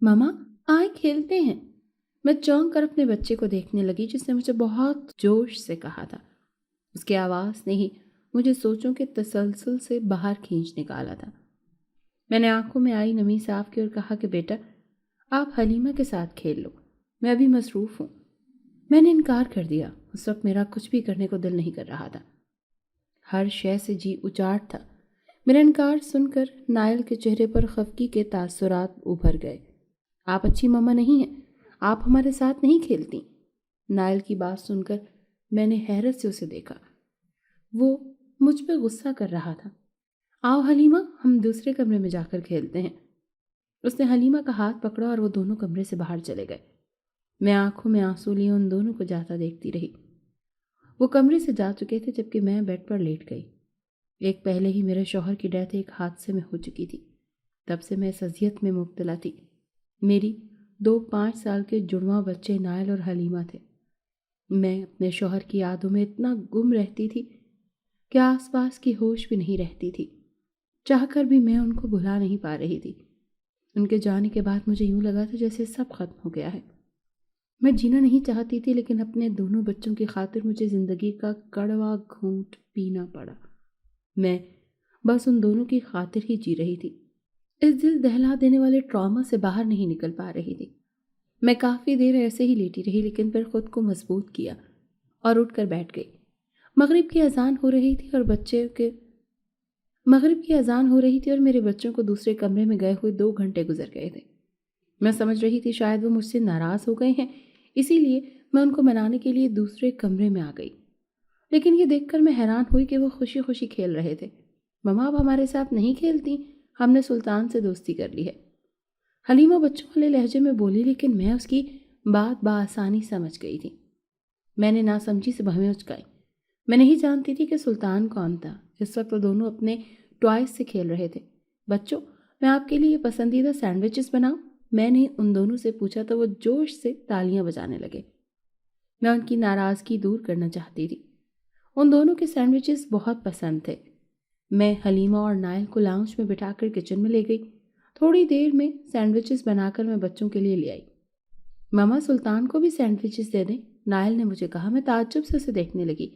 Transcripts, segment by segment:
ماما آئے کھیلتے ہیں۔ میں چونک کر اپنے بچے کو دیکھنے لگی جس نے مجھے بہت جوش سے کہا تھا۔ اس کی آواز نے ہی مجھے سوچوں کے تسلسل سے باہر کھینچ نکالا تھا۔ میں نے آنکھوں میں آئی نمی صاف کی اور کہا کہ بیٹا آپ حلیمہ کے ساتھ کھیل لو، میں ابھی مصروف ہوں۔ میں نے انکار کر دیا۔ اس وقت میرا کچھ بھی کرنے کو دل نہیں کر رہا تھا، ہر شے سے جی اچاٹ تھا۔ میرا انکار سن کر نائل کے چہرے پر خفگی کے تاثرات ابھر گئے۔ آپ اچھی ماما نہیں ہیں، آپ ہمارے ساتھ نہیں کھیلتی۔ نائل کی بات سن کر میں نے حیرت سے اسے دیکھا۔ وہ مجھ پہ غصہ کر رہا تھا۔ آؤ حلیمہ ہم دوسرے کمرے میں جا کر کھیلتے ہیں۔ اس نے حلیمہ کا ہاتھ پکڑا اور وہ دونوں کمرے سے باہر چلے گئے۔ میں آنکھوں میں آنسو لیے ان دونوں کو جاتا دیکھتی رہی۔ وہ کمرے سے جا چکے تھے جبکہ میں بیڈ پر لیٹ گئی۔ ایک پہلے ہی میرے شوہر کی ڈیتھ ایک حادثے میں ہو چکی تھی۔ تب سے میں اس اذیت میں مبتلا تھی۔ میری 5 سال کے جڑواں بچے نائل اور حلیمہ تھے۔ میں اپنے شوہر کی یادوں میں اتنا گم رہتی تھی کہ آس پاس کی ہوش بھی نہیں رہتی تھی۔ چاہ کر بھی میں ان کو بھلا نہیں پا رہی تھی۔ ان کے جانے کے بعد مجھے یوں لگا تھا جیسے سب ختم ہو گیا ہے۔ میں جینا نہیں چاہتی تھی لیکن اپنے دونوں بچوں کی خاطر مجھے زندگی کا کڑوا گھونٹ پینا پڑا۔ میں بس ان دونوں کی خاطر ہی جی رہی تھی۔ اس دل دہلا دینے والے ٹراما سے باہر نہیں نکل پا رہی تھی۔ میں کافی دیر ایسے ہی لیٹی رہی لیکن پھر خود کو مضبوط کیا اور اٹھ کر بیٹھ گئی۔ مغرب کی اذان ہو رہی تھی اور میرے بچوں کو دوسرے کمرے میں گئے ہوئے 2 گھنٹے گزر گئے تھے۔ میں سمجھ رہی تھی شاید وہ مجھ سے ناراض ہو گئے ہیں، اسی لیے میں ان کو منانے کے لیے دوسرے کمرے میں آ گئی۔ لیکن یہ دیکھ کر میں حیران ہوئی کہ وہ خوشی خوشی کھیل رہے تھے۔ مما اب ہمارے ساتھ نہیں کھیلتی، ہم نے سلطان سے دوستی کر لی ہے۔ حلیمہ بچوں والے لہجے میں بولی لیکن میں اس کی بات بآسانی سمجھ گئی تھی۔ میں نے ناسمجھی سے بھویں اچکائی۔ میں نہیں جانتی تھی کہ سلطان کون تھا۔ اس وقت وہ دونوں اپنے ٹوائز سے کھیل رہے تھے۔ بچوں میں آپ کے لیے پسندیدہ سینڈوچز بناؤں؟ میں نے ان دونوں سے پوچھا تو وہ جوش سے تالیاں بجانے لگے۔ میں ان کی ناراضگی دور کرنا چاہتی تھی۔ ان دونوں کے سینڈوچز بہت پسند تھے۔ میں حلیمہ اور نائل کو لاؤنج میں بٹھا کر کچن میں لے گئی۔ تھوڑی دیر میں سینڈوچز بنا کر میں بچوں کے لیے لے آئی۔ ماما سلطان کو بھی سینڈوچز دے دیں، نائل نے مجھے کہا۔ میں تعجب سے اسے دیکھنے لگی۔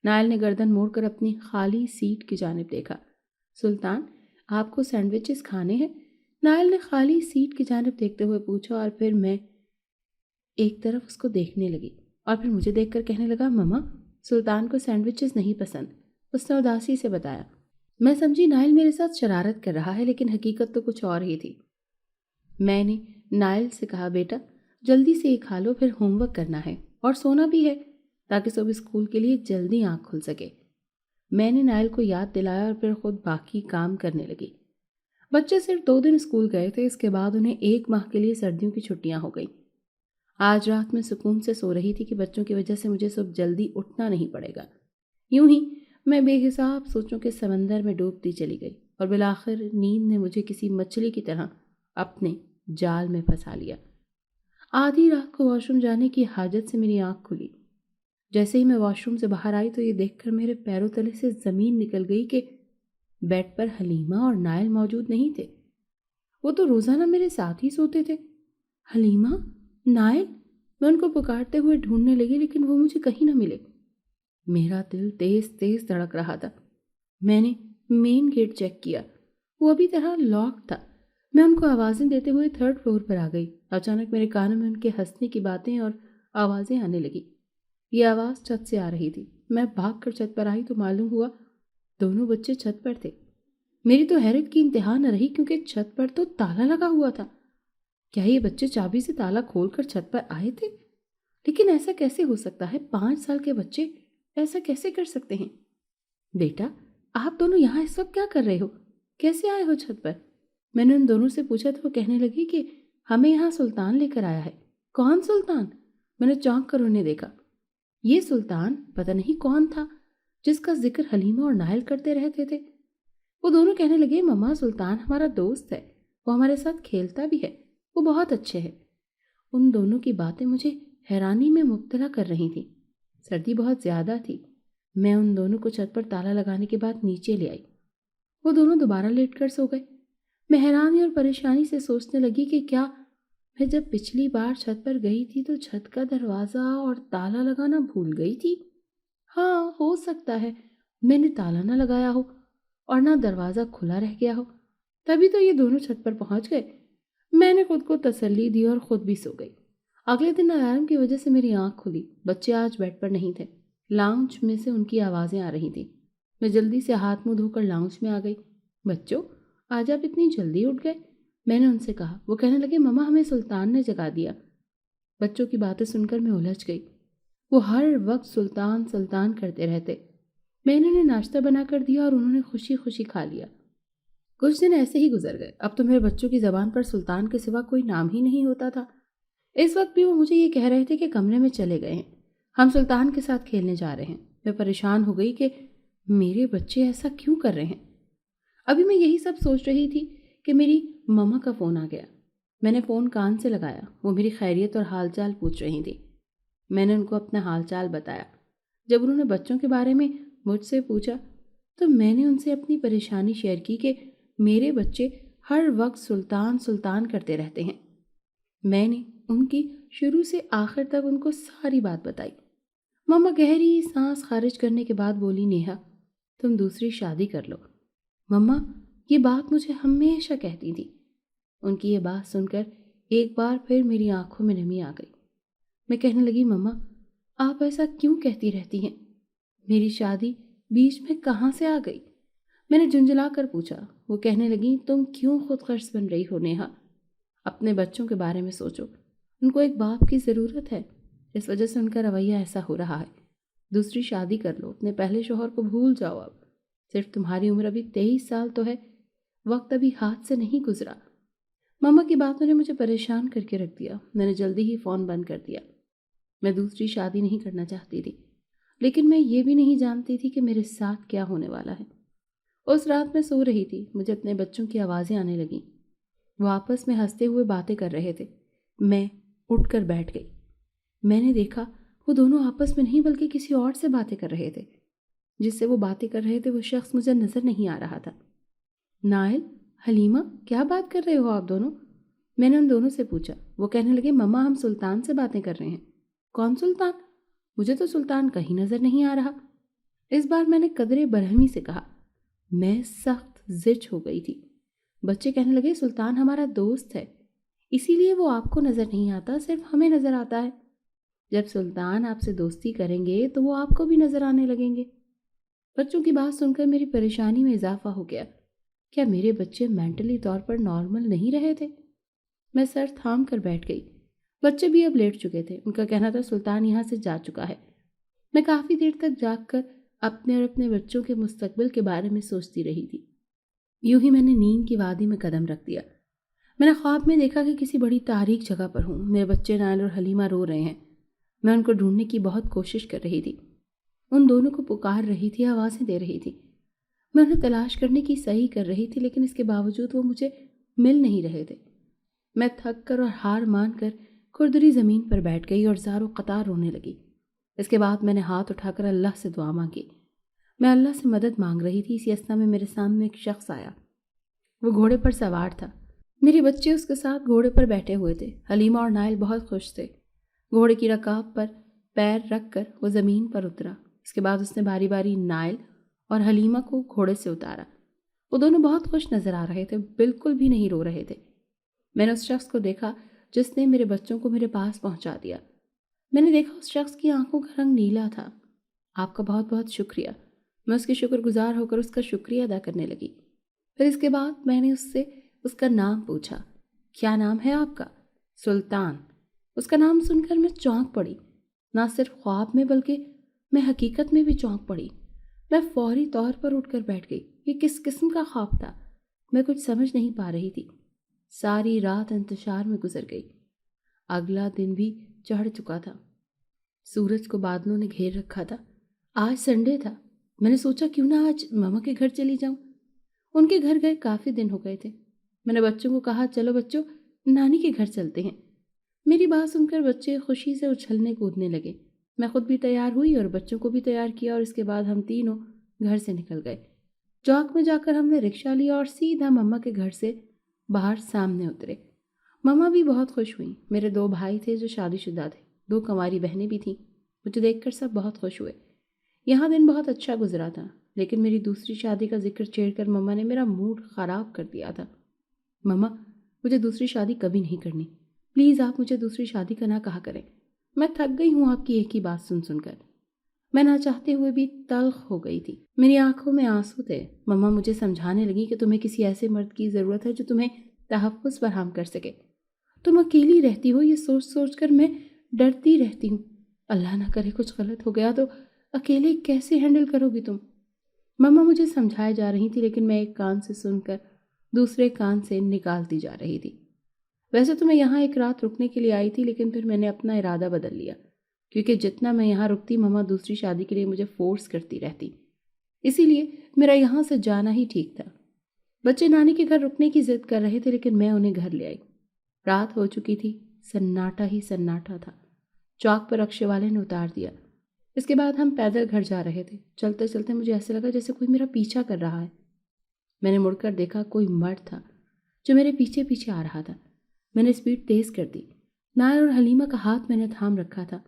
نائل نے گردن موڑ کر اپنی خالی سیٹ کی جانب دیکھا۔ سلطان آپ کو سینڈوچز کھانے ہیں؟ نائل نے خالی سیٹ کی جانب دیکھتے ہوئے پوچھا اور پھر میں ایک طرف اس کو دیکھنے لگی اور پھر مجھے دیکھ کر کہنے لگا ماما سلطان کو سینڈوچز نہیں پسند، اس نے اداسی سے بتایا۔ میں سمجھی نائل میرے ساتھ شرارت کر رہا ہے لیکن حقیقت تو کچھ اور ہی تھی۔ میں نے نائل سے کہا بیٹا جلدی سے یہ کھا لو، پھر ہوم ورک کرنا ہے اور سونا بھی ہے تاکہ صبح اسکول کے لیے جلدی آنکھ کھل سکے۔ میں نے نائل کو یاد دلایا اور پھر خود باقی کام کرنے لگی۔ بچے صرف 2 دن اسکول گئے تھے، اس کے بعد انہیں 1 ماہ کے لیے سردیوں کی چھٹیاں ہو گئیں۔ آج رات میں سکون سے سو رہی تھی کہ بچوں کی وجہ سے مجھے صبح جلدی اٹھنا نہیں پڑے گا۔ یوں ہی میں بے حساب سوچوں کے سمندر میں ڈوبتی چلی گئی اور بالآخر نیند نے مجھے کسی مچھلی کی طرح اپنے جال میں پھنسا لیا۔ آدھی رات کو واش روم جانے کی حاجت سے میری آنکھ کھلی۔ جیسے ہی میں واش روم سے باہر آئی تو یہ دیکھ کر میرے پیروں تلے سے زمین نکل گئی کہ بیڈ پر حلیمہ اور نائل موجود نہیں تھے۔ وہ تو روزانہ میرے ساتھ ہی سوتے تھے۔ حلیمہ، نائل، میں ان کو پکارتے ہوئے ڈھونڈنے لگی لیکن وہ مجھے کہیں نہ ملے۔ میرا دل تیز تیز دھڑک رہا تھا۔ میں نے مین گیٹ چیک کیا، وہ ابھی طرح لاک تھا۔ میں ان کو آوازیں دیتے ہوئے 3rd فلور پر آ گئی۔ اچانک میرے کانوں میں ان کے ہنسنے کی باتیں اور آوازیں آنے لگی۔ یہ آواز چھت سے آ رہی تھی۔ میں بھاگ کر چھت پر آئی تو معلوم ہوا دونوں بچے چھت پر تھے۔ میری تو حیرت کی انتہا نہ رہی کیونکہ چھت پر تو تالا لگا ہوا تھا۔ کیا یہ بچے چابی سے تالا کھول کر چھت پر آئے تھے؟ لیکن ایسا کیسے ہو سکتا ہے؟ 5 سال کے بچے ایسا کیسے کر سکتے ہیں؟ بیٹا آپ دونوں یہاں اس وقت کیا کر رہے ہو؟ کیسے آئے ہو چھت پر؟ میں نے ان دونوں سے پوچھا تو وہ کہنے لگی کہ ہمیں یہاں سلطان لے کر آیا ہے۔ کون سلطان؟ میں نے چونک کر انہیں دیکھا۔ یہ سلطان پتہ نہیں کون تھا جس کا ذکر حلیمہ اور نائل کرتے رہتے تھے۔ وہ دونوں کہنے لگے مما سلطان ہمارا دوست ہے، وہ ہمارے ساتھ کھیلتا بھی ہے، وہ بہت اچھے ہیں۔ ان دونوں کی باتیں مجھے حیرانی میں مبتلا کر رہی تھیں۔ سردی بہت زیادہ تھی۔ میں ان دونوں کو چھت پر تالا لگانے کے بعد نیچے لے آئی۔ وہ دونوں دوبارہ لیٹ کر سو گئے۔ میں حیرانی اور پریشانی سے سوچنے لگی کہ کیا میں جب پچھلی بار چھت پر گئی تھی تو چھت کا دروازہ اور تالا لگانا بھول گئی تھی۔ ہاں، ہو سکتا ہے میں نے تالا نہ لگایا ہو اور نہ دروازہ کھلا رہ گیا ہو، تبھی تو یہ دونوں چھت پر پہنچ گئے۔ میں نے خود کو تسلی دی اور خود بھی سو گئی۔ اگلے دن الارم کی وجہ سے میری آنکھ کھلی۔ بچے آج بیڈ پر نہیں تھے، لاؤنج میں سے ان کی آوازیں آ رہی تھیں۔ میں جلدی سے ہاتھ منہ دھو کر لاؤنج میں آ گئی۔ بچوں، آج آپ اتنی جلدی اٹھ گئے؟ میں نے ان سے کہا۔ وہ کہنے لگے مما ہمیں سلطان نے جگا دیا۔ بچوں کی باتیں سن کر میں الجھ گئی۔ وہ ہر وقت سلطان سلطان کرتے رہتے۔ میں نے انہیں ناشتہ بنا کر دیا اور انہوں نے خوشی خوشی کھا لیا۔ کچھ دن ایسے ہی گزر گئے۔ اب تو میرے بچوں کی زبان پر سلطان کے سوا کوئی نام ہی نہیں ہوتا تھا۔ اس وقت بھی وہ مجھے یہ کہہ رہے تھے کہ کمرے میں چلے گئے ہیں، ہم سلطان کے ساتھ کھیلنے جا رہے ہیں۔ میں پریشان ہو گئی کہ میرے بچے ایسا کیوں کر رہے ہیں۔ ابھی میں یہی سب سوچ رہی تھی کہ میری مما کا فون آ گیا۔ میں نے فون کان سے لگایا۔ وہ میری خیریت اور حال چال پوچھ رہی تھی۔ میں نے ان کو اپنا حال چال بتایا۔ جب انہوں نے بچوں کے بارے میں مجھ سے پوچھا تو میں نے ان سے اپنی پریشانی شیئر کی کہ میرے بچے ہر وقت سلطان سلطان کرتے رہتے ہیں۔ میں نے ان کی شروع سے آخر تک ان کو ساری بات بتائی۔ مما گہری سانس خارج کرنے کے بعد بولی، نیہا تم دوسری شادی کر لو۔ مما یہ بات مجھے ہمیشہ کہتی تھی۔ ان کی یہ بات سن کر ایک بار پھر میری آنکھوں میں نمی آ گئی۔ میں کہنے لگی مما آپ ایسا کیوں کہتی رہتی ہیں؟ میری شادی بیچ میں کہاں سے آ گئی؟ میں نے جھنجھلا کر پوچھا۔ وہ کہنے لگی تم کیوں خود غرض بن رہی ہو نیہا؟ اپنے بچوں کے بارے میں سوچو، ان کو ایک باپ کی ضرورت ہے، اس وجہ سے ان کا رویہ ایسا ہو رہا ہے۔ دوسری شادی کر لو، اپنے پہلے شوہر کو بھول جاؤ۔ اب صرف تمہاری عمر ابھی 23 سال تو ہے، وقت ابھی ہاتھ سے نہیں گزرا۔ ماما کی باتوں نے مجھے پریشان کر کے رکھ دیا۔ میں نے جلدی ہی فون بند کر دیا۔ میں دوسری شادی نہیں کرنا چاہتی تھی، لیکن میں یہ بھی نہیں جانتی تھی کہ میرے ساتھ کیا ہونے والا ہے۔ اس رات میں سو رہی تھی، مجھے اپنے بچوں کی آوازیں آنے لگیں۔ وہ آپس میں ہنستے ہوئے باتیں کر رہے تھے۔ میں اٹھ کر بیٹھ گئی۔ میں نے دیکھا وہ دونوں آپس میں نہیں بلکہ کسی اور سے باتیں کر رہے تھے۔ جس سے وہ باتیں کر رہے تھے وہ شخص مجھے نظر نہیں آ رہا تھا۔ نائل، حلیمہ، کیا بات کر رہے ہو آپ دونوں؟ میں نے ان دونوں سے پوچھا۔ وہ کہنے لگے مما ہم سلطان سے باتیں کر رہے ہیں۔ کون سلطان؟ مجھے تو سلطان کہیں نظر نہیں آ رہا۔ اس بار میں نے قدرے برہمی سے کہا۔ میں سخت زچ ہو گئی تھی۔ بچے کہنے لگے سلطان ہمارا دوست ہے، اسی لیے وہ آپ کو نظر نہیں آتا، صرف ہمیں نظر آتا ہے۔ جب سلطان آپ سے دوستی کریں گے تو وہ آپ کو بھی نظر آنے لگیں گے۔ بچوں کی بات سن کر میری پریشانی میں اضافہ ہو گیا۔ کیا میرے بچے مینٹلی طور پر نارمل نہیں رہے تھے؟ میں سر تھام کر بیٹھ گئی۔ بچے بھی اب لیٹ چکے تھے۔ ان کا کہنا تھا سلطان یہاں سے جا چکا ہے۔ میں کافی دیر تک جاگ کر اپنے اور اپنے بچوں کے مستقبل کے بارے میں سوچتی رہی تھی۔ یوں ہی میں نے نیند کی وادی میں قدم رکھ دیا۔ میں نے خواب میں دیکھا کہ کسی بڑی تاریک جگہ پر ہوں۔ میرے بچے نائل اور حلیمہ رو رہے ہیں۔ میں ان کو ڈھونڈنے کی بہت کوشش کر رہی تھی، ان دونوں کو پکار رہی تھی، آوازیں دے رہی تھی۔ میں انہیں تلاش کرنے کی صحیح کر رہی تھی، لیکن اس کے باوجود وہ مجھے مل نہیں رہے تھے۔ میں تھک کر اور ہار مان کر کھردری زمین پر بیٹھ گئی اور زار و قطار رونے لگی۔ اس کے بعد میں نے ہاتھ اٹھا کر اللہ سے دعا مانگی۔ میں اللہ سے مدد مانگ رہی تھی، اسی اثنا میں میرے سامنے ایک شخص آیا۔ وہ گھوڑے پر سوار تھا۔ میرے بچے اس کے ساتھ گھوڑے پر بیٹھے ہوئے تھے۔ حلیمہ اور نائل بہت خوش تھے۔ گھوڑے کی رکاب پر پیر رکھ کر وہ زمین پر اترا۔ اس کے بعد اس نے باری باری نائل اور حلیمہ کو گھوڑے سے اتارا۔ وہ دونوں بہت خوش نظر آ رہے تھے، بالکل بھی نہیں رو رہے تھے۔ میں نے اس شخص کو دیکھا جس نے میرے بچوں کو میرے پاس پہنچا دیا۔ میں نے دیکھا اس شخص کی آنکھوں کا رنگ نیلا تھا۔ آپ کا بہت بہت شکریہ۔ میں اس کی شکر گزار ہو کر اس کا شکریہ ادا کرنے لگی۔ پھر اس کے بعد میں نے اس سے اس کا نام پوچھا۔ کیا نام ہے آپ کا؟ سلطان۔ اس کا نام سن کر میں چونک پڑی، نہ صرف خواب میں بلکہ میں حقیقت میں بھی چونک پڑی۔ میں فوری طور پر اٹھ کر بیٹھ گئی۔ یہ کس قسم کا خواب تھا؟ میں کچھ سمجھ نہیں پا رہی تھی۔ ساری رات انتشار میں گزر گئی۔ اگلا دن بھی چڑھ چکا تھا۔ سورج کو بادلوں نے گھیر رکھا تھا۔ آج سنڈے تھا۔ میں نے سوچا کیوں نہ آج ماما کے گھر چلی جاؤں۔ ان کے گھر گئے کافی دن ہو گئے تھے۔ میں نے بچوں کو کہا چلو بچوں نانی کے گھر چلتے ہیں۔ میری بات سن کر بچے خوشی سے اچھلنے کودنے لگے۔ میں خود بھی تیار ہوئی اور بچوں کو بھی تیار کیا اور اس کے بعد ہم تینوں گھر سے نکل گئے۔ چوک میں جا کر ہم نے رکشہ لیا اور سیدھا مما کے گھر سے باہر سامنے اترے۔ مما بھی بہت خوش ہوئیں۔ میرے 2 بھائی تھے جو شادی شدہ تھے، 2 کنواری بہنیں بھی تھیں۔ مجھے دیکھ کر سب بہت خوش ہوئے۔ یہاں دن بہت اچھا گزرا تھا، لیکن میری دوسری شادی کا ذکر چھیڑ کر مما نے میرا موڈ خراب کر دیا تھا۔ مما، مجھے دوسری شادی کبھی نہیں کرنی، پلیز آپ مجھے دوسری شادی کا نہ کہا کریں۔ میں تھک گئی ہوں آپ کی ایک ہی بات سن سن کر۔ میں نہ چاہتے ہوئے بھی تلخ ہو گئی تھی، میری آنکھوں میں آنسو تھے۔ مما مجھے سمجھانے لگی کہ تمہیں کسی ایسے مرد کی ضرورت ہے جو تمہیں تحفظ فراہم کر سکے۔ تم اکیلی رہتی ہو، یہ سوچ سوچ کر میں ڈرتی رہتی ہوں، اللہ نہ کرے کچھ غلط ہو گیا تو اکیلے کیسے ہینڈل کرو گی تم؟ مما مجھے سمجھائے جا رہی تھی، لیکن میں ایک کان سے سن کر دوسرے کان سے نکالتی جا رہی تھی۔ ویسے تو میں یہاں ایک رات رکنے کے لیے آئی تھی، لیکن پھر میں نے اپنا ارادہ بدل لیا، کیونکہ جتنا میں یہاں رکتی مما دوسری شادی کے لیے مجھے فورس کرتی رہتی، اسی لیے میرا یہاں سے جانا ہی ٹھیک تھا۔ بچے نانی کے گھر رکنے کی ضد کر رہے تھے، لیکن میں انہیں گھر لے آئی۔ رات ہو چکی تھی، سناٹا ہی سناٹا تھا۔ چوک پر رکشے والے نے اتار دیا۔ اس کے بعد ہم پیدل گھر جا رہے تھے۔ چلتے چلتے مجھے ایسے لگا جیسے کوئی میرا پیچھا کر رہا ہے۔ میں نے مڑ کر دیکھا، کوئی مرد تھا جو میرے پیچھے پیچھے آ رہا تھا۔ میں نے اسپیڈ تیز کر دی۔ نائر اور حلیمہ کا ہاتھ میں نے تھام رکھا تھا۔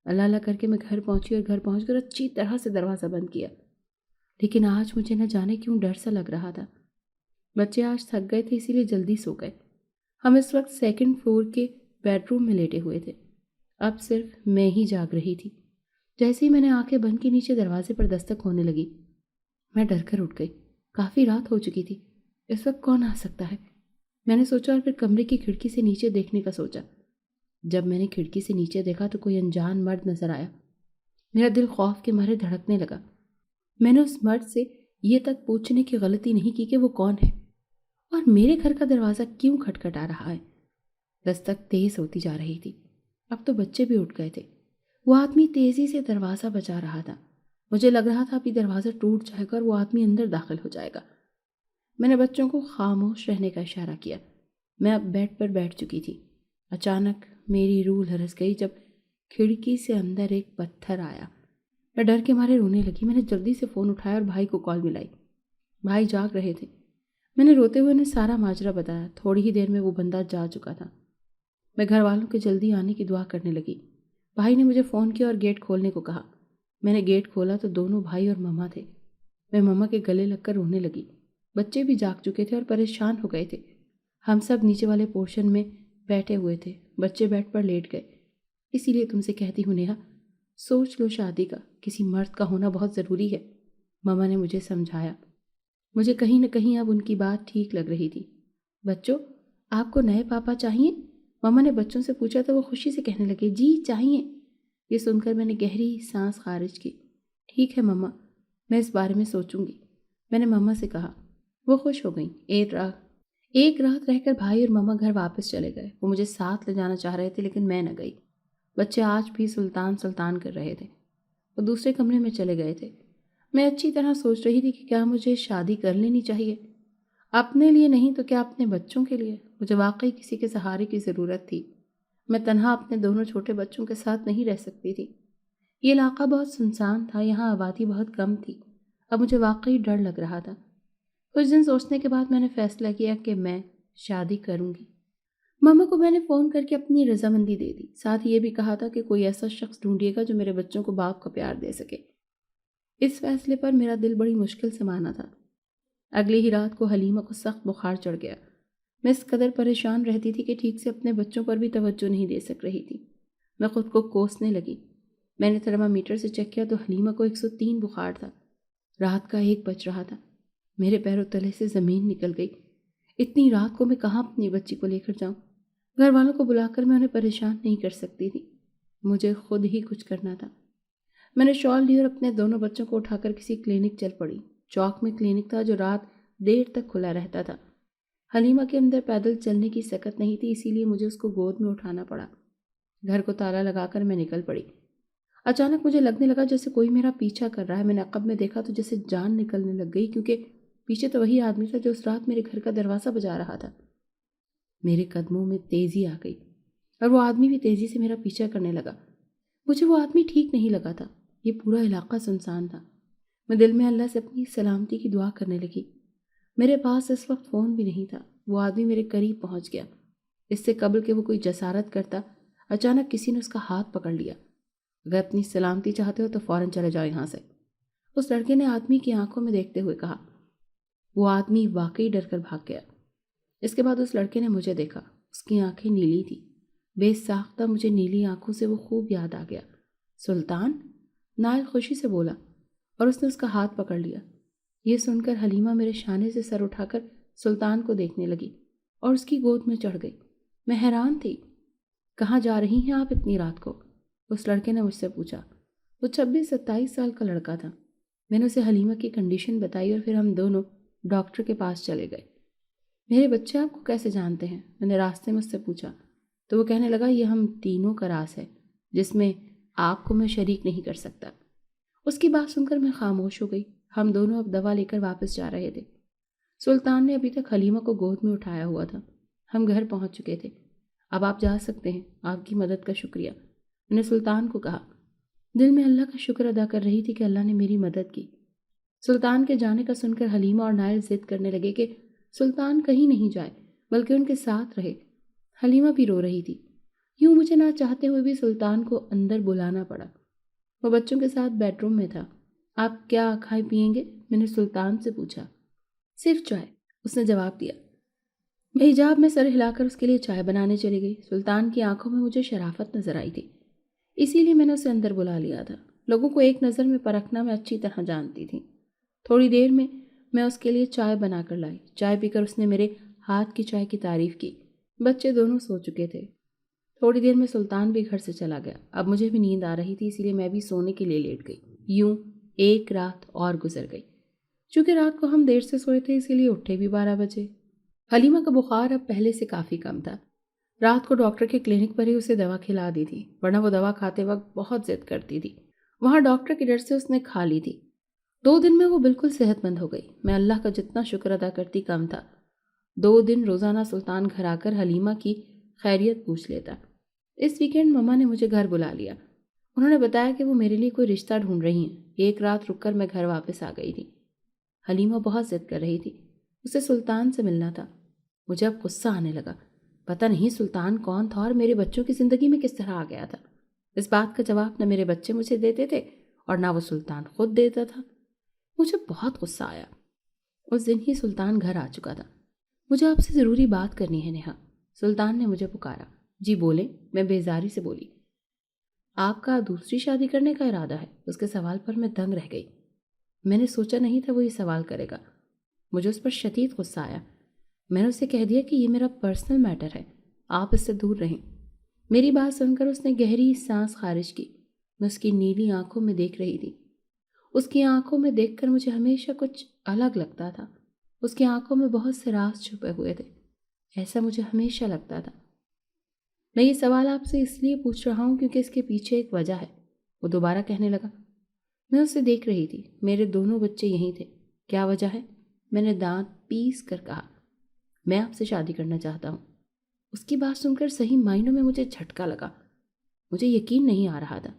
اللہ اللہ کر کے میں گھر پہنچی اور گھر پہنچ کر اچھی طرح سے دروازہ بند کیا، لیکن آج مجھے نہ جانے کیوں ڈر سا لگ رہا تھا۔ بچے آج تھک گئے تھے، اسی لیے جلدی سو گئے۔ ہم اس وقت 2nd فلور کے بیڈ روم میں لیٹے ہوئے تھے۔ اب صرف میں ہی جاگ رہی تھی۔ جیسے ہی میں نے آنکھیں بند کی، نیچے دروازے پر دستک ہونے لگی۔ میں ڈر کر اٹھ گئی۔ کافی رات ہو چکی تھی، اس وقت کون آ سکتا ہے؟ میں نے سوچا اور پھر کمرے کی کھڑکی سے نیچے دیکھنے کا سوچا۔ جب میں نے کھڑکی سے نیچے دیکھا تو کوئی انجان مرد نظر آیا۔ میرا دل خوف کے مارے دھڑکنے لگا۔ میں نے اس مرد سے یہ تک پوچھنے کی غلطی نہیں کی کہ وہ کون ہے اور میرے گھر کا دروازہ کیوں کھٹکھٹا رہا ہے۔ دستک تیز ہوتی جا رہی تھی۔ اب تو بچے بھی اٹھ گئے تھے۔ وہ آدمی تیزی سے دروازہ بجا رہا تھا۔ مجھے لگ رہا تھا ابھی دروازہ ٹوٹ جائے گا اور وہ آدمی اندر داخل ہو جائے گا۔ میں نے بچوں کو خاموش رہنے کا اشارہ کیا۔ میں اب بیڈ پر بیٹھ چکی تھی۔ اچانک میری روح لرز گئی جب کھڑکی سے اندر ایک پتھر آیا۔ میں ڈر کے مارے رونے لگی۔ میں نے جلدی سے فون اٹھایا اور بھائی کو کال ملائی۔ بھائی جاگ رہے تھے۔ میں نے روتے ہوئے انہیں سارا ماجرا بتایا۔ تھوڑی ہی دیر میں وہ بندہ جا چکا تھا۔ میں گھر والوں کے جلدی آنے کی دعا کرنے لگی۔ بھائی نے مجھے فون کیا اور گیٹ کھولنے کو کہا۔ میں نے گیٹ کھولا تو دونوں بھائی اور مما تھے۔ میں مما کے گلے لگ کر رونے لگی۔ بچے بھی جاگ چکے تھے اور پریشان ہو گئے تھے۔ ہم سب نیچے والے پورشن میں بیٹھے ہوئے تھے۔ بچے بیڈ پر لیٹ گئے۔ اسی لیے تم سے کہتی ہوں نیہا، سوچ لو شادی کا، کسی مرد کا ہونا بہت ضروری ہے، مما نے مجھے سمجھایا۔ مجھے کہیں نہ کہیں اب ان کی بات ٹھیک لگ رہی تھی۔ بچوں، آپ کو نئے پاپا چاہیے؟ مما نے بچوں سے پوچھا تو وہ خوشی سے کہنے لگے، جی چاہیے۔ یہ سن کر میں نے گہری سانس خارج کی۔ ٹھیک ہے مما، میں اس بارے میں سوچوں گی، میں نے مما سے کہا۔ وہ خوش ہو گئیں۔ ایک رات رہ کر بھائی اور مما گھر واپس چلے گئے۔ وہ مجھے ساتھ لے جانا چاہ رہے تھے، لیکن میں نہ گئی۔ بچے آج بھی سلطان سلطان کر رہے تھے۔ وہ دوسرے کمرے میں چلے گئے تھے۔ میں اچھی طرح سوچ رہی تھی کہ کیا مجھے شادی کر لینی چاہیے، اپنے لیے نہیں تو کیا اپنے بچوں کے لیے۔ مجھے واقعی کسی کے سہارے کی ضرورت تھی۔ میں تنہا اپنے دونوں چھوٹے بچوں کے ساتھ نہیں رہ سکتی تھی۔ یہ علاقہ بہت سنسان تھا، یہاں آبادی بہت کم تھی۔ اب مجھے واقعی ڈر لگ رہا تھا۔ کچھ دن سوچنے کے بعد میں نے فیصلہ کیا کہ میں شادی کروں گی۔ ماما کو میں نے فون کر کے اپنی رضامندی دے دی، ساتھ یہ بھی کہا تھا کہ کوئی ایسا شخص ڈھونڈیے گا جو میرے بچوں کو باپ کا پیار دے سکے۔ اس فیصلے پر میرا دل بڑی مشکل سے مانا تھا۔ اگلی ہی رات کو حلیمہ کو سخت بخار چڑھ گیا۔ میں اس قدر پریشان رہتی تھی کہ ٹھیک سے اپنے بچوں پر بھی توجہ نہیں دے سک رہی تھی۔ میں خود کو کوسنے لگی۔ میں نے تھرمامیٹر سے چیک کیا تو حلیمہ کو 103 بخار تھا۔ رات کا 1 بج رہا تھا۔ میرے پیروں تلے سے زمین نکل گئی۔ اتنی رات کو میں کہاں اپنی بچی کو لے کر جاؤں؟ گھر والوں کو بلا کر میں انہیں پریشان نہیں کر سکتی تھی۔ مجھے خود ہی کچھ کرنا تھا۔ میں نے شال لی اور اپنے دونوں بچوں کو اٹھا کر کسی کلینک چل پڑی۔ چوک میں کلینک تھا جو رات دیر تک کھلا رہتا تھا۔ حلیمہ کے اندر پیدل چلنے کی سکت نہیں تھی، اسی لیے مجھے اس کو گود میں اٹھانا پڑا۔ گھر کو تالا لگا کر میں نکل پڑی۔ اچانک مجھے لگنے لگا جیسے کوئی میرا پیچھا کر رہا ہے۔ میں نے عقب میں دیکھا تو جیسے جان نکلنے لگ گئی، کیونکہ پیچھے تو وہی آدمی تھا جو اس رات میرے گھر کا دروازہ بجا رہا تھا۔ میرے قدموں میں تیزی آ گئی اور وہ آدمی بھی تیزی سے میرا پیچھا کرنے لگا۔ مجھے وہ آدمی ٹھیک نہیں لگا تھا۔ یہ پورا علاقہ سنسان تھا۔ میں دل میں اللہ سے اپنی سلامتی کی دعا کرنے لگی۔ میرے پاس اس وقت فون بھی نہیں تھا۔ وہ آدمی میرے قریب پہنچ گیا۔ اس سے قبل کہ وہ کوئی جسارت کرتا، اچانک کسی نے اس کا ہاتھ پکڑ لیا۔ اگر اپنی سلامتی چاہتے ہو تو فوراً چلے جاؤ یہاں سے، اس لڑکے نے آدمی کی آنکھوں میں دیکھتے ہوئے کہا۔ وہ آدمی واقعی ڈر کر بھاگ گیا۔ اس کے بعد اس لڑکے نے مجھے دیکھا، اس کی آنکھیں نیلی تھی، بے ساختہ مجھے نیلی آنکھوں سے وہ خوب یاد آ گیا۔ سلطان؟ نائل خوشی سے بولا اور اس نے اس کا ہاتھ پکڑ لیا۔ یہ سن کر حلیمہ میرے شانے سے سر اٹھا کر سلطان کو دیکھنے لگی اور اس کی گود میں چڑھ گئی۔ میں حیران تھی۔ کہاں جا رہی ہیں آپ اتنی رات کو؟ اس لڑکے نے مجھ سے پوچھا۔ وہ 26-27 سال کا لڑکا تھا۔ میں نے اسے حلیمہ کی کنڈیشن بتائی اور پھر ہم دونوں ڈاکٹر کے پاس چلے گئے۔ میرے بچے آپ کو کیسے جانتے ہیں؟ میں نے راستے میں اس سے پوچھا تو وہ کہنے لگا یہ ہم تینوں کا راز ہے جس میں آپ کو میں شریک نہیں کر سکتا۔ اس کی بات سن کر میں خاموش ہو گئی۔ ہم دونوں اب دوا لے کر واپس جا رہے تھے۔ سلطان نے ابھی تک حلیمہ کو گود میں اٹھایا ہوا تھا۔ ہم گھر پہنچ چکے تھے۔ اب آپ جا سکتے ہیں، آپ کی مدد کا شکریہ، میں نے سلطان کو کہا۔ دل میں اللہ کا شکر ادا کر رہی تھی کہ اللہ نے میری مدد کی۔ سلطان کے جانے کا سن کر حلیمہ اور نائل ضد کرنے لگے کہ سلطان کہیں نہیں جائے بلکہ ان کے ساتھ رہے۔ حلیمہ بھی رو رہی تھی۔ یوں مجھے نہ چاہتے ہوئے بھی سلطان کو اندر بلانا پڑا۔ وہ بچوں کے ساتھ بیڈ روم میں تھا۔ آپ کیا کھائیں پیئیں گے؟ میں نے سلطان سے پوچھا۔ صرف چائے، اس نے جواب دیا۔ میں حجاب میں سر ہلا کر اس کے لیے چائے بنانے چلی گئی۔ سلطان کی آنکھوں میں مجھے شرافت نظر آئی تھی، اسی لیے میں نے اسے اندر بلا لیا تھا۔ لوگوں کو ایک نظر میں پرکھنا میں اچھی طرح جانتی تھی۔ تھوڑی دیر میں اس کے لیے چائے بنا کر لائی۔ چائے پی کر اس نے میرے ہاتھ کی چائے کی تعریف کی۔ بچے دونوں سو چکے تھے۔ تھوڑی دیر میں سلطان بھی گھر سے چلا گیا۔ اب مجھے بھی نیند آ رہی تھی، اسی لیے میں بھی سونے کے لیے لیٹ گئی۔ یوں ایک رات اور گزر گئی۔ چونکہ رات کو ہم دیر سے سوئے تھے اسی لیے اٹھے بھی 12 بجے۔ حلیمہ کا بخار اب پہلے سے کافی کم تھا۔ رات کو ڈاکٹر کے کلینک پر ہی اسے دوا کھلا دی تھی، ورنہ وہ دوا کھاتے وقت بہت ضد کرتی تھی۔ وہاں ڈاکٹر کے ڈر سے اس نے کھا لی تھی۔ 2 دن میں وہ بالکل صحت مند ہو گئی۔ میں اللہ کا جتنا شکر ادا کرتی کم تھا۔ 2 دن روزانہ سلطان گھر آ کر حلیمہ کی خیریت پوچھ لیتا۔ اس ویکینڈ مما نے مجھے گھر بلا لیا۔ انہوں نے بتایا کہ وہ میرے لیے کوئی رشتہ ڈھونڈ رہی ہیں۔ ایک رات رک کر میں گھر واپس آ گئی تھی۔ حلیمہ بہت ضد کر رہی تھی، اسے سلطان سے ملنا تھا۔ مجھے اب غصہ آنے لگا۔ پتہ نہیں سلطان کون تھا اور میرے بچوں کی زندگی میں کس طرح آ گیا تھا۔ اس بات کا جواب نہ میرے بچے مجھے دیتے تھے اور نہ وہ سلطان خود دیتا تھا۔ مجھے بہت غصہ آیا۔ اس دن ہی سلطان گھر آ چکا تھا۔ مجھے آپ سے ضروری بات کرنی ہے نیہا، سلطان نے مجھے پکارا۔ جی بولیں، میں بیزاری سے بولی۔ آپ کا دوسری شادی کرنے کا ارادہ ہے؟ اس کے سوال پر میں دنگ رہ گئی۔ میں نے سوچا نہیں تھا وہ یہ سوال کرے گا۔ مجھے اس پر شدید غصہ آیا۔ میں نے اسے کہہ دیا کہ یہ میرا پرسنل میٹر ہے، آپ اس سے دور رہیں۔ میری بات سن کر اس نے گہری سانس خارج کی۔ میں اس کی نیلی آنکھوں میں دیکھ رہی تھی۔ اس کی آنکھوں میں دیکھ کر مجھے ہمیشہ کچھ الگ لگتا تھا۔ اس کی آنکھوں میں بہت سے راز چھپے ہوئے تھے، ایسا مجھے ہمیشہ لگتا تھا۔ میں یہ سوال آپ سے اس لیے پوچھ رہا ہوں کیونکہ اس کے پیچھے ایک وجہ ہے، وہ دوبارہ کہنے لگا۔ میں اسے دیکھ رہی تھی، میرے دونوں بچے یہیں تھے۔ کیا وجہ ہے؟ میں نے دانت پیس کر کہا۔ میں آپ سے شادی کرنا چاہتا ہوں۔ اس کی بات سن کر صحیح معنوں میں مجھے جھٹکا لگا۔ مجھے یقین نہیں آ رہا تھا۔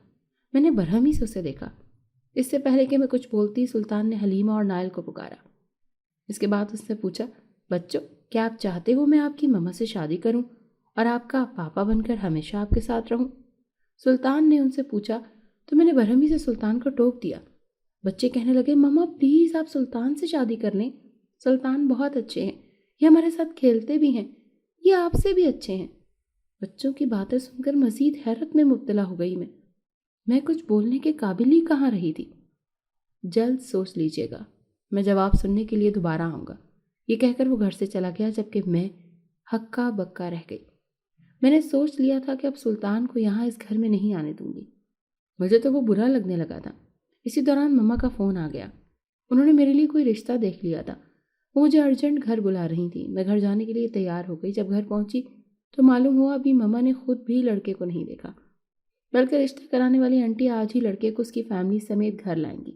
میں نے برہمی سے اسے دیکھا۔ اس سے پہلے کہ میں کچھ بولتی، سلطان نے حلیمہ اور نائل کو پکارا۔ اس کے بعد اس نے پوچھا، بچوں کیا آپ چاہتے ہو میں آپ کی مما سے شادی کروں اور آپ کا پاپا بن کر ہمیشہ آپ کے ساتھ رہوں؟ سلطان نے ان سے پوچھا تو میں نے برہمی سے سلطان کو ٹوک دیا۔ بچے کہنے لگے، مما پلیز آپ سلطان سے شادی کر لیں، سلطان بہت اچھے ہیں، یہ ہمارے ساتھ کھیلتے بھی ہیں، یہ آپ سے بھی اچھے ہیں۔ بچوں کی باتیں سن کر مزید حیرت میں مبتلا ہو گئی۔ میں کچھ بولنے کے قابل ہی کہاں رہی تھی۔ جلد سوچ لیجئے گا، میں جواب سننے کے لیے دوبارہ آؤں گا، یہ کہہ کر وہ گھر سے چلا گیا، جبکہ میں ہکا بکا رہ گئی۔ میں نے سوچ لیا تھا کہ اب سلطان کو یہاں اس گھر میں نہیں آنے دوں گی۔ مجھے تو وہ برا لگنے لگا تھا۔ اسی دوران مما کا فون آ گیا۔ انہوں نے میرے لیے کوئی رشتہ دیکھ لیا تھا۔ وہ مجھے ارجنٹ گھر بلا رہی تھی۔ میں گھر جانے کے لیے تیار ہو گئی۔ جب گھر پہنچی تو معلوم ہوا ابھی مما نے خود بھی لڑکے کو نہیں دیکھا، بلکہ رشتہ کرانے والی آنٹی آج ہی لڑکے کو اس کی فیملی سمیت گھر لائیں گی۔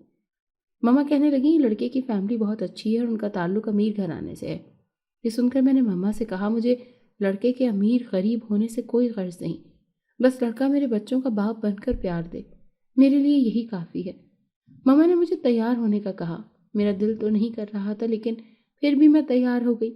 مما کہنے لگی لڑکے کی فیملی بہت اچھی ہے اور ان کا تعلق امیر گھرانے سے ہے۔ یہ سن کر میں نے مما سے کہا، مجھے لڑکے کے امیر غریب ہونے سے کوئی غرض نہیں، بس لڑکا میرے بچوں کا باپ بن کر پیار دے، میرے لیے یہی کافی ہے۔ مما نے مجھے تیار ہونے کا کہا۔ میرا دل تو نہیں کر رہا تھا، لیکن پھر بھی میں تیار ہو گئی۔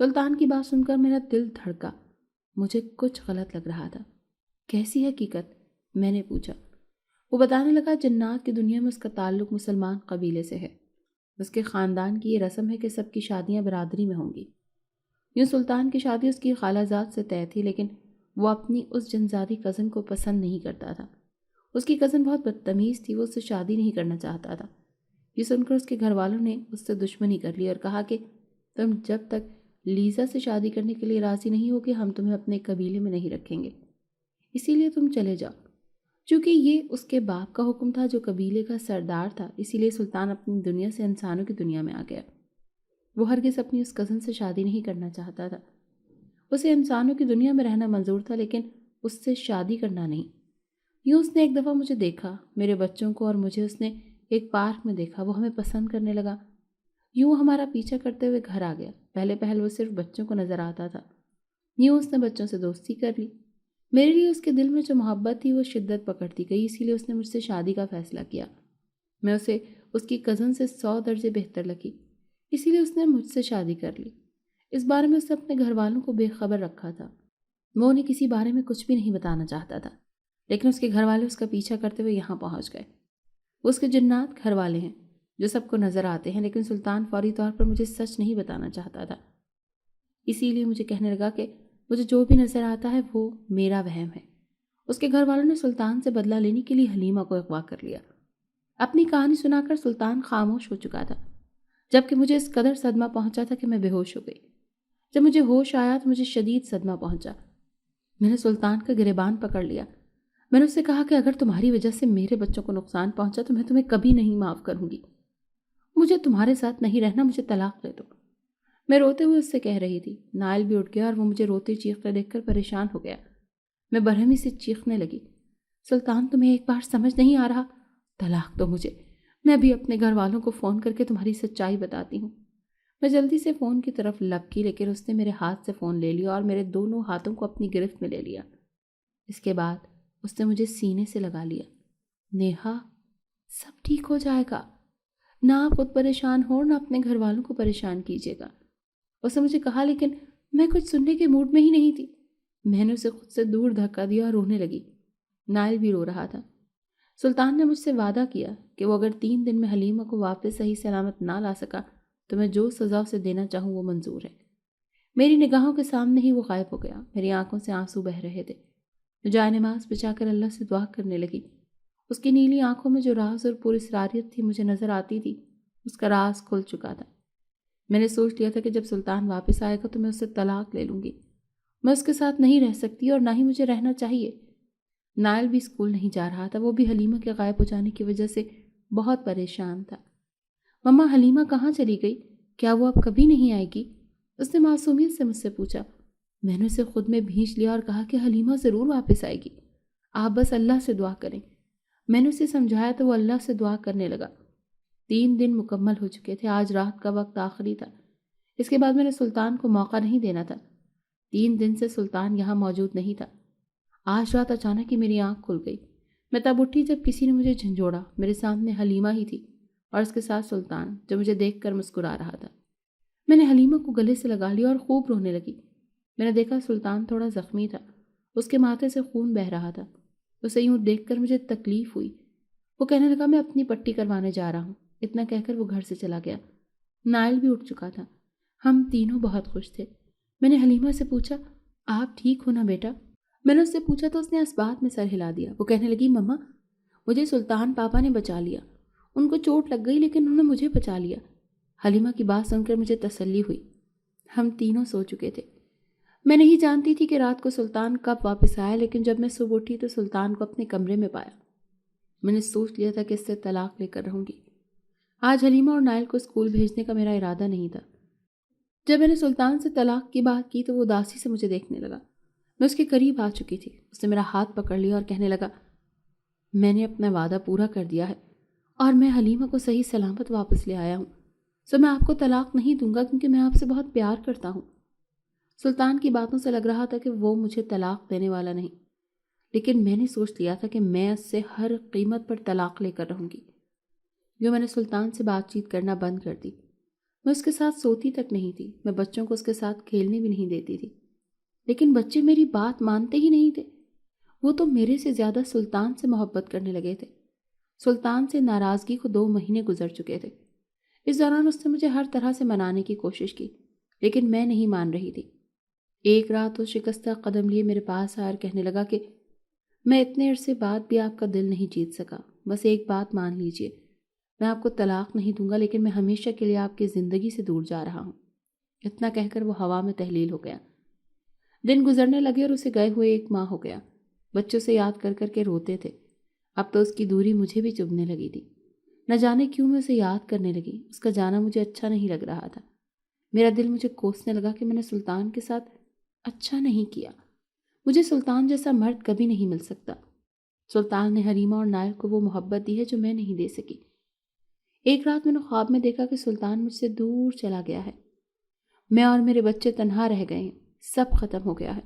سلطان کی بات سن کر میرا دل دھڑکا، مجھے کچھ غلط لگ رہا تھا۔ کیسی حقیقت؟ میں نے پوچھا۔ وہ بتانے لگا جنات کی دنیا میں اس کا تعلق مسلمان قبیلے سے ہے۔ اس کے خاندان کی یہ رسم ہے کہ سب کی شادیاں برادری میں ہوں گی۔ یوں سلطان کی شادی اس کی خالہ زاد سے طے تھی، لیکن وہ اپنی اس جنزادی کزن کو پسند نہیں کرتا تھا۔ اس کی کزن بہت بدتمیز تھی، وہ اس سے شادی نہیں کرنا چاہتا تھا۔ یہ سن کر اس کے گھر والوں نے اس سے دشمنی کر لی اور کہا کہ تم جب تک لیزا سے شادی کرنے کے لیے راضی نہیں ہوگے ہم تمہیں اپنے قبیلے میں نہیں رکھیں گے، اسی لیے تم چلے جاؤ۔ چونکہ یہ اس کے باپ کا حکم تھا جو قبیلے کا سردار تھا، اسی لیے سلطان اپنی دنیا سے انسانوں کی دنیا میں آ گیا۔ وہ ہرگز اپنی اس کزن سے شادی نہیں کرنا چاہتا تھا۔ اسے انسانوں کی دنیا میں رہنا منظور تھا، لیکن اس سے شادی کرنا نہیں۔ یوں اس نے ایک دفعہ مجھے دیکھا، میرے بچوں کو اور مجھے اس نے ایک پارک میں دیکھا، وہ ہمیں پسند کرنے لگا۔ یوں ہمارا پیچھا کرتے ہوئے گھر آ گیا۔ پہلے پہل وہ صرف بچوں کو نظر آتا تھا۔ یوں اس نے بچوں سے دوستی کر لی۔ میرے لیے اس کے دل میں جو محبت تھی وہ شدت پکڑتی گئی، اسی لیے اس نے مجھ سے شادی کا فیصلہ کیا۔ میں اسے اس کی کزن سے 100 درجے بہتر لگی، اسی لیے اس نے مجھ سے شادی کر لی۔ اس بارے میں اس نے اپنے گھر والوں کو بے خبر رکھا تھا۔ وہ انہیں کسی بارے میں کچھ بھی نہیں بتانا چاہتا تھا، لیکن اس کے گھر والے اس کا پیچھا کرتے ہوئے یہاں پہنچ گئے۔ وہ اس کے جنات گھر والے ہیں جو سب کو نظر آتے ہیں، لیکن سلطان فوری طور پر مجھے سچ نہیں بتانا چاہتا تھا۔ اسی لیے مجھے کہنے لگا کہ مجھے جو بھی نظر آتا ہے وہ میرا وہم ہے۔ اس کے گھر والوں نے سلطان سے بدلہ لینے کے لیے حلیمہ کو اغوا کر لیا۔ اپنی کہانی سنا کر سلطان خاموش ہو چکا تھا، جبکہ مجھے اس قدر صدمہ پہنچا تھا کہ میں بے ہوش ہو گئی۔ جب مجھے ہوش آیا تو مجھے شدید صدمہ پہنچا۔ میں نے سلطان کا گریبان پکڑ لیا۔ میں نے اس سے کہا کہ اگر تمہاری وجہ سے میرے بچوں کو نقصان پہنچا تو میں تمہیں کبھی نہیں معاف کروں گی۔ مجھے تمہارے ساتھ نہیں رہنا، مجھے طلاق دے دو۔ میں روتے ہوئے اس سے کہہ رہی تھی۔ نائل بھی اٹھ گیا اور وہ مجھے روتے چیختے دیکھ کر پریشان ہو گیا۔ میں برہمی سے چیخنے لگی، سلطان تمہیں ایک بار سمجھ نہیں آ رہا؟ طلاق دو مجھے، میں بھی اپنے گھر والوں کو فون کر کے تمہاری سچائی بتاتی ہوں۔ میں جلدی سے فون کی طرف لب کی، لیکن اس نے میرے ہاتھ سے فون لے لیا اور میرے دونوں ہاتھوں کو اپنی گرفت میں لے لیا۔ اس کے بعد اس نے مجھے سینے سے لگا لیا۔ نیہا، سب ٹھیک ہو جائے گا، نہ آپ خود پریشان ہو اور نہ اپنے گھر والوں کو پریشان کیجیے گا، اس نے مجھے کہا، لیکن میں کچھ سننے کے موڈ میں ہی نہیں تھی۔ میں نے اسے خود سے دور دھکا دیا اور رونے لگی۔ نائل بھی رو رہا تھا۔ سلطان نے مجھ سے وعدہ کیا کہ وہ اگر 3 دن میں حلیمہ کو واپس صحیح سلامت نہ لا سکا تو میں جو سزا اسے دینا چاہوں وہ منظور ہے۔ میری نگاہوں کے سامنے ہی وہ غائب ہو گیا۔ میری آنکھوں سے آنسو بہہ رہے تھے۔ میں جائے نماز بچھا کر اللہ سے دعا کرنے لگی۔ اس کی نیلی آنکھوں میں جو راز اور پراسراریت تھی مجھے نظر آتی تھی، اس کا راز کھل چکا تھا۔ میں نے سوچ لیا تھا کہ جب سلطان واپس آئے گا تو میں اس سے طلاق لے لوں گی۔ میں اس کے ساتھ نہیں رہ سکتی اور نہ ہی مجھے رہنا چاہیے۔ نائل بھی اسکول نہیں جا رہا تھا، وہ بھی حلیمہ کے غائب ہو جانے کی وجہ سے بہت پریشان تھا۔ مما، حلیمہ کہاں چلی گئی؟ کیا وہ اب کبھی نہیں آئے گی؟ اس نے معصومیت سے مجھ سے پوچھا۔ میں نے اسے خود میں بھینچ لیا اور کہا کہ حلیمہ ضرور واپس آئے گی، آپ بس اللہ سے دعا کریں۔ میں نے اسے سمجھایا تو وہ اللہ سے دعا کرنے لگا۔ 3 دن مکمل ہو چکے تھے، آج رات کا وقت آخری تھا۔ اس کے بعد میں نے سلطان کو موقع نہیں دینا تھا۔ 3 دن سے سلطان یہاں موجود نہیں تھا۔ آج رات اچانک ہی میری آنکھ کھل گئی۔ میں تب اٹھی جب کسی نے مجھے جھنجھوڑا۔ میرے سامنے حلیمہ ہی تھی اور اس کے ساتھ سلطان، جو مجھے دیکھ کر مسکرا رہا تھا۔ میں نے حلیمہ کو گلے سے لگا لیا اور خوب رونے لگی۔ میں نے دیکھا سلطان تھوڑا زخمی تھا، اس کے ماتھے سے خون بہہ رہا تھا۔ اسے یوں دیکھ کر مجھے تکلیف ہوئی۔ وہ کہنے لگا میں اپنی پٹی کروانے جا رہا ہوں۔ اتنا کہہ کر وہ گھر سے چلا گیا۔ نائل بھی اٹھ چکا تھا۔ ہم تینوں بہت خوش تھے۔ میں نے حلیمہ سے پوچھا، آپ ٹھیک ہو نا بیٹا؟ میں نے اس سے پوچھا تو اس نے اس بات میں سر ہلا دیا۔ وہ کہنے لگی، مما، مجھے سلطان پاپا نے بچا لیا۔ ان کو چوٹ لگ گئی لیکن انہوں نے مجھے بچا لیا۔ حلیمہ کی بات سن کر مجھے تسلی ہوئی۔ ہم تینوں سو چکے تھے۔ میں نہیں جانتی تھی کہ رات کو سلطان کب واپس آیا، لیکن جب میں صبح اٹھی تو سلطان کو اپنے کمرے میں پایا۔ میں نے سوچ لیا تھا کہ اس سے طلاق لے کر رہوں گی۔ آج حلیمہ اور نائل کو اسکول بھیجنے کا میرا ارادہ نہیں تھا۔ جب میں نے سلطان سے طلاق کی بات کی تو وہ اداسی سے مجھے دیکھنے لگا۔ میں اس کے قریب آ چکی تھی۔ اس نے میرا ہاتھ پکڑ لیا اور کہنے لگا، میں نے اپنا وعدہ پورا کر دیا ہے اور میں حلیمہ کو صحیح سلامت واپس لے آیا ہوں، سو میں آپ کو طلاق نہیں دوں گا کیونکہ میں آپ سے بہت پیار کرتا ہوں۔ سلطان کی باتوں سے لگ رہا تھا کہ وہ مجھے طلاق دینے والا نہیں، لیکن میں نے سوچ لیا تھا کہ میں اس سے ہر قیمت پر طلاق لے کر رہوں گی۔ جو میں نے سلطان سے بات چیت کرنا بند کر دی۔ میں اس کے ساتھ سوتی تک نہیں تھی، میں بچوں کو اس کے ساتھ کھیلنے بھی نہیں دیتی تھی، لیکن بچے میری بات مانتے ہی نہیں تھے۔ وہ تو میرے سے زیادہ سلطان سے محبت کرنے لگے تھے۔ سلطان سے ناراضگی کو 2 مہینے گزر چکے تھے۔ اس دوران اس نے مجھے ہر طرح سے منانے کی کوشش کی، لیکن میں نہیں مان رہی تھی۔ ایک رات وہ شکستہ قدم لیے میرے پاس آیا اور کہنے لگا کہ میں اتنے عرصے بعد بھی آپ کا دل نہیں جیت سکا، بس ایک بات مان لیجئے، میں آپ کو طلاق نہیں دوں گا، لیکن میں ہمیشہ کے لیے آپ کی زندگی سے دور جا رہا ہوں۔ اتنا کہہ کر وہ ہوا میں تحلیل ہو گیا۔ دن گزرنے لگے اور اسے گئے ہوئے 1 ماہ ہو گیا۔ بچوں سے یاد کر کر کے روتے تھے۔ اب تو اس کی دوری مجھے بھی چبھنے لگی تھی۔ نہ جانے کیوں میں اسے یاد کرنے لگی۔ اس کا جانا مجھے اچھا نہیں لگ رہا تھا۔ میرا دل مجھے کوسنے لگا کہ میں نے سلطان کے ساتھ اچھا نہیں کیا۔ مجھے سلطان جیسا مرد کبھی نہیں مل سکتا۔ سلطان نے حلیمہ اور نائل کو وہ محبت دی ہے جو میں نہیں دے سکی۔ ایک رات میں نے خواب میں دیکھا کہ سلطان مجھ سے دور چلا گیا ہے۔ میں اور میرے بچے تنہا رہ گئے ہیں، سب ختم ہو گیا ہے۔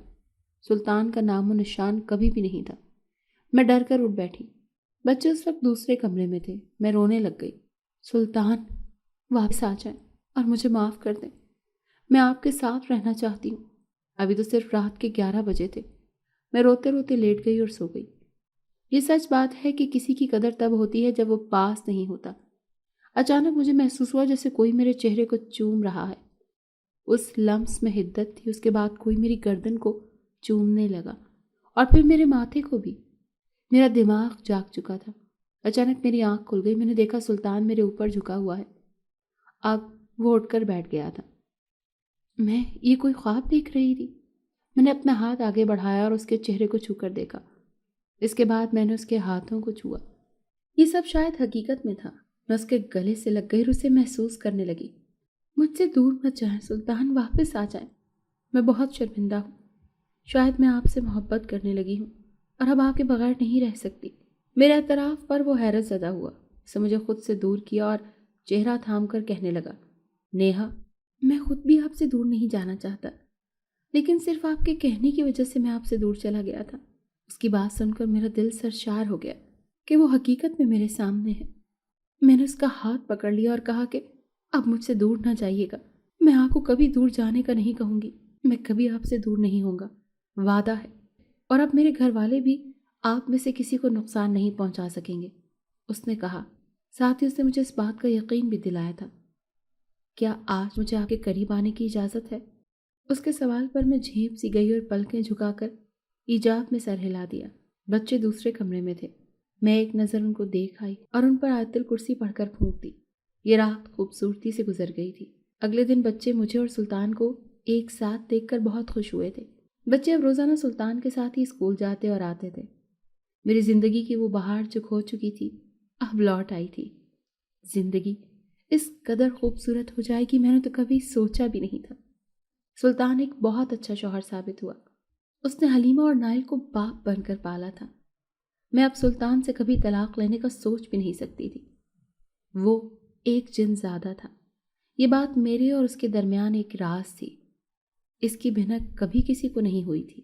سلطان کا نام و نشان کبھی بھی نہیں تھا۔ میں ڈر کر اٹھ بیٹھی۔ بچے اس وقت دوسرے کمرے میں تھے۔ میں رونے لگ گئی۔ سلطان، واپس آ جائیں اور مجھے معاف کر دیں۔ میں آپ کے ساتھ رہنا چاہتی ہوں۔ ابھی تو صرف رات کے 11 بجے تھے۔ میں روتے روتے لیٹ گئی اور سو گئی۔ یہ سچ بات ہے کہ کسی کی قدر تب ہوتی ہے جب وہ پاس نہیں ہوتا۔ اچانک مجھے محسوس ہوا جیسے کوئی میرے چہرے کو چوم رہا ہے۔ اس لمس میں حدت تھی۔ اس کے بعد کوئی میری گردن کو چومنے لگا اور پھر میرے ماتھے کو بھی۔ میرا دماغ جاگ چکا تھا۔ اچانک میری آنکھ کھل گئی۔ میں نے دیکھا سلطان میرے اوپر جھکا ہوا ہے۔ اب وہ اٹھ کر بیٹھ گیا تھا۔ میں یہ کوئی خواب دیکھ رہی تھی؟ میں نے اپنا ہاتھ آگے بڑھایا اور اس کے چہرے کو چھو کر دیکھا۔ اس کے بعد میں نے اس کے ہاتھوں کو چھوا۔ یہ سب شاید حقیقت میں تھا۔ میں اس کے گلے سے لگ گئی اور اسے محسوس کرنے لگی۔ مجھ سے دور مت جائیں سلطان، واپس آ جائیں۔ میں بہت شرمندہ ہوں۔ شاید میں آپ سے محبت کرنے لگی ہوں اور اب آپ کے بغیر نہیں رہ سکتی۔ میرے اعتراف پر وہ حیرت زدہ ہوا۔ اسے مجھے خود سے دور کیا اور چہرہ تھام کر کہنے لگا، نیہا، میں خود بھی آپ سے دور نہیں جانا چاہتا، لیکن صرف آپ کے کہنے کی وجہ سے میں آپ سے دور چلا گیا تھا۔ اس کی بات سن کر میرا دل سرشار ہو گیا کہ وہ حقیقت میں میرے سامنے ہے۔ میں نے اس کا ہاتھ پکڑ لیا اور کہا کہ اب مجھ سے دور نہ جائیے گا۔ میں آپ کو کبھی دور جانے کا نہیں کہوں گی۔ میں کبھی آپ سے دور نہیں ہوں گا، وعدہ ہے۔ اور اب میرے گھر والے بھی آپ میں سے کسی کو نقصان نہیں پہنچا سکیں گے، اس نے کہا۔ ساتھ ہی اس نے مجھے اس بات کا یقین بھی دلایا تھا۔ کیا آج مجھے آپ کے قریب آنے کی اجازت ہے؟ اس کے سوال پر میں جھیپ سی گئی اور پلکیں جھکا کر ایجاب میں سر ہلا دیا۔ بچے دوسرے کمرے میں تھے۔ میں ایک نظر ان کو دیکھ آئی اور ان پر آیت الکرسی پڑھ کر پھونک دی۔ یہ رات خوبصورتی سے گزر گئی تھی۔ اگلے دن بچے مجھے اور سلطان کو ایک ساتھ دیکھ کر بہت خوش ہوئے تھے۔ بچے اب روزانہ سلطان کے ساتھ ہی اسکول جاتے اور آتے تھے۔ میری زندگی کی وہ بہار جو کھو چکی تھی اب لوٹ آئی تھی۔ زندگی اس قدر خوبصورت ہو جائے گی میں نے تو کبھی سوچا بھی نہیں تھا۔ سلطان ایک بہت اچھا شوہر ثابت ہوا۔ اس نے حلیمہ اور نائل کو باپ بن کر پالا تھا۔ میں اب سلطان سے کبھی طلاق لینے کا سوچ بھی نہیں سکتی تھی۔ وہ ایک جن زادہ تھا۔ یہ بات میرے اور اس کے درمیان ایک راز تھی۔ اس کی بھنک کبھی کسی کو نہیں ہوئی تھی۔